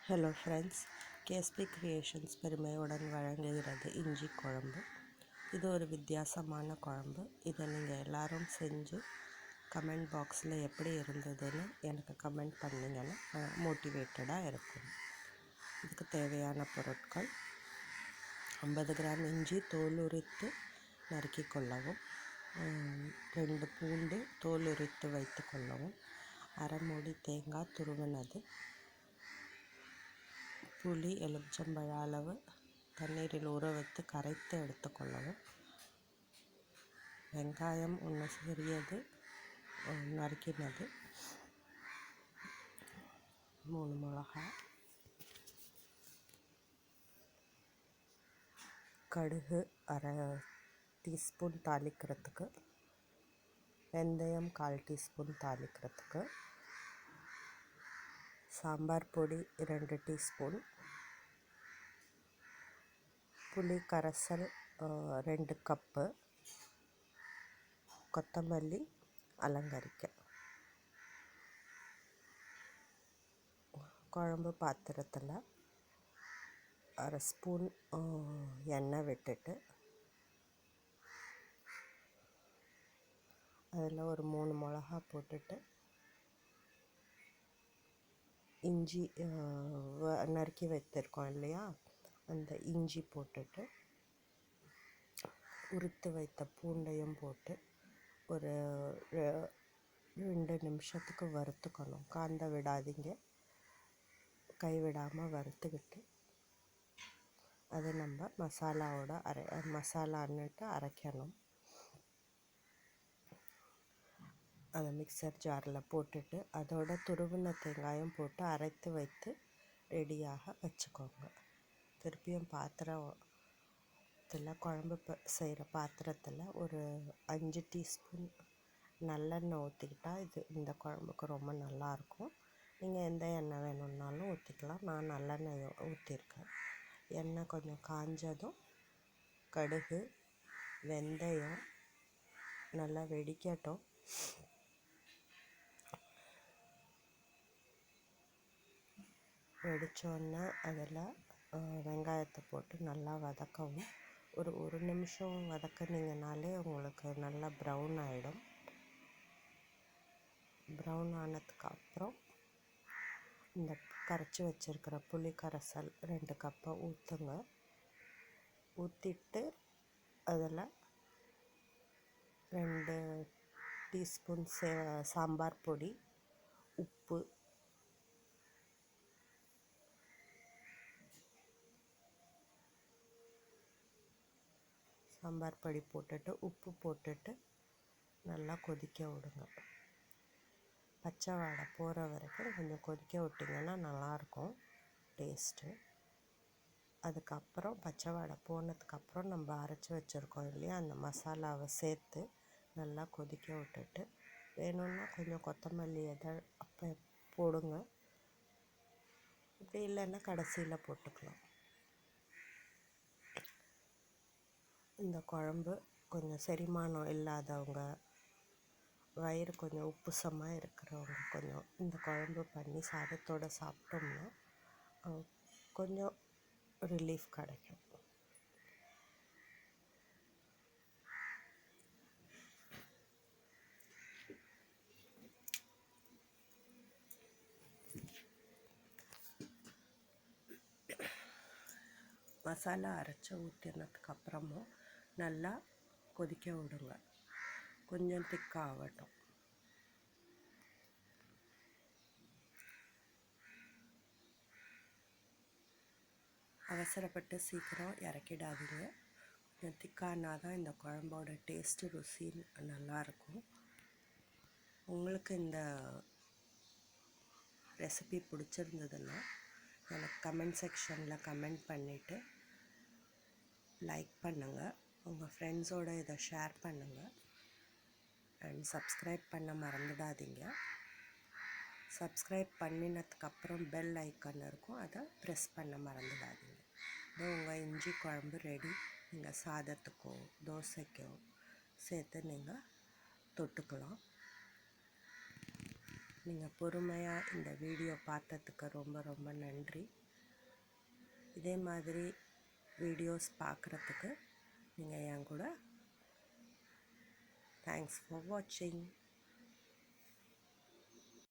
Hello friends, KSP creations பெருமையுடன் வழங்குகிறது இஞ்சி குழம்பு. இது ஒரு வித்தியாசமான குழம்பு. இதை நீங்கள் எல்லோரும் செஞ்சு கமெண்ட் பாக்ஸில் எப்படி இருந்ததுன்னு எனக்கு கமெண்ட் பண்ணிங்கன்னா மோட்டிவேட்டடாக இருக்கும். இதுக்கு தேவையான பொருட்கள்: 50 கிராம் இஞ்சி தோல் உரித்து நறுக்கி கொள்ளவும், 2 பூண்டு தோல் உரித்து வைத்து கொள்ளவும், அரை மூடி தேங்காய் துருவினது, புளி எலுமிச்சம்பழ அளவு தண்ணீரில் ஊற வைத்து கரைத்து எடுத்துக்கொள்ளவும், வெங்காயம் ஒன்று சிறியது நறுக்கினது, 3 மிளகாய், கடுகு அரை டீஸ்பூன் தாளிக்கிறதுக்கு, வெந்தயம் 1/4 டீஸ்பூன் தாளிக்கிறதுக்கு, சாம்பார் பொடி 2 டீஸ்பூன், புளி கரைசல் 2 கப்பு, கொத்தமல்லி அலங்கரிக்க. குழம்பு பாத்திரத்தில் அரை ஸ்பூன் எண்ணெய் விட்டுட்டு அதில் ஒரு 3 மிளகா போட்டுட்டு, இஞ்சி நறுக்கி வைத்திருக்கோம் இல்லையா, அந்த இஞ்சி போட்டுட்டு, உரித்து வைத்த பூண்டையும் போட்டு ஒரு 2 நிமிஷத்துக்கு வறுத்துக்கணும். காந்த விடாதீங்க, கைவிடாமல் வறுத்துக்கிட்டு அதை நம்ம மசாலான்னுட்டு அரைக்கணும். அதை மிக்சர் ஜாரில் போட்டுட்டு அதோட துருவின தேங்காயம் போட்டு அரைத்து வைத்து ரெடியாக வச்சுக்கோங்க. திருப்பியும் பாத்திரத்தில் குழம்பு செய்கிற பாத்திரத்தில் ஒரு 5 டீஸ்பூன் நல்லெண்ணெய் ஊற்றிக்கிட்டால் இந்த குழம்புக்கு ரொம்ப நல்லாயிருக்கும். நீங்கள் எந்த எண்ணெய் வேணும்னாலும் ஊற்றிக்கலாம். நான் நல்லெண்ணெய் ஊற்றிருக்கேன். எண்ணெய் கொஞ்சம் காஞ்சதும் கடுகு வெந்தயம் நல்லா வெடிக்கட்டும். வெடித்தோடனே அதில் வெங்காயத்தை போட்டு நல்லா வதக்கவும். ஒரு நிமிஷம் வதக்குனீங்கனாலே உங்களுக்கு நல்லா ப்ரௌன் ஆகிடும். ப்ரௌன் ஆனதுக்கு அப்புறம் இந்த கரைச்சி வச்சுருக்கிற புளி கரைசல் 2 கப்பை ஊற்றுங்க. ஊற்றிட்டு அதில் 2 டீஸ்பூன் சாம்பார் பொடி, உப்பு, சாம்பார் பொடி போட்டுட்டு உப்பு போட்டுட்டு நல்லா கொதிக்க விடுங்க. பச்சை வாடை போகிற வரைக்கும் கொஞ்சம் கொதிக்க விட்டிங்கன்னா நல்லாயிருக்கும் டேஸ்ட்டு. அதுக்கப்புறம் பச்சை வாடை போனதுக்கப்புறம் நம்ம அரைச்சி வச்சுருக்கோம் இல்லையா, அந்த மசாலாவை சேர்த்து நல்லா கொதிக்க விட்டுட்டு, வேணும்னா கொஞ்சம் கொத்தமல்லி அப்போ போடுங்க. இப்படி இல்லைன்னா கடைசியில் போட்டுக்கலாம். இந்த குழம்பு கொஞ்சம் செரிமானம் இல்லாதவங்க, வயிறு கொஞ்சம் உப்புசமாக இருக்கிறவங்க கொஞ்சம் இந்த குழம்பு பண்ணி சாதத்தோடு சாப்பிட்டோம்னா கொஞ்சம் ரிலீஃப் கிடைக்கும். மசாலா அரைச்சி ஊற்றினதுக்கப்புறமும் நல்லா கொதிக்க விடுங்க. கொஞ்சம் திக்காகட்டும். அவசரப்பட்டு சீக்கிரம் இறக்கிடாதீங்க. கொஞ்சம் திக்கானா தான் இந்த குழம்போட டேஸ்ட்டு ருசி நல்லாயிருக்கும். உங்களுக்கு இந்த ரெசிபி பிடிச்சிருந்ததுன்னா எனக்கு கமெண்ட் செக்ஷனில் கமெண்ட் பண்ணிவிட்டு லைக் பண்ணுங்கள். உங்கள் ஃப்ரெண்ட்ஸோடு இதை ஷேர் பண்ணுங்கள். அண்ட் சப்ஸ்கிரைப் பண்ண மறந்துடாதீங்க. சப்ஸ்கிரைப் பண்ணினதுக்கப்புறம் பெல் ஐக்கான் இருக்கும், அதை ப்ரெஸ் பண்ண மறந்துடாதீங்க. இது உங்கள் இஞ்சி குழம்பு ரெடி. நீங்கள் சாதத்துக்கோ தோசைக்கோ சேர்த்து நீங்கள் தொட்டுக்கலாம். நீங்கள் பொறுமையாக இந்த வீடியோ பார்த்ததுக்கு ரொம்ப ரொம்ப நன்றி. இதே மாதிரி வீடியோஸ் பார்க்குறதுக்கு நீங்கள் என் கூட தேங்க்ஸ் ஃபார் வாட்சிங்.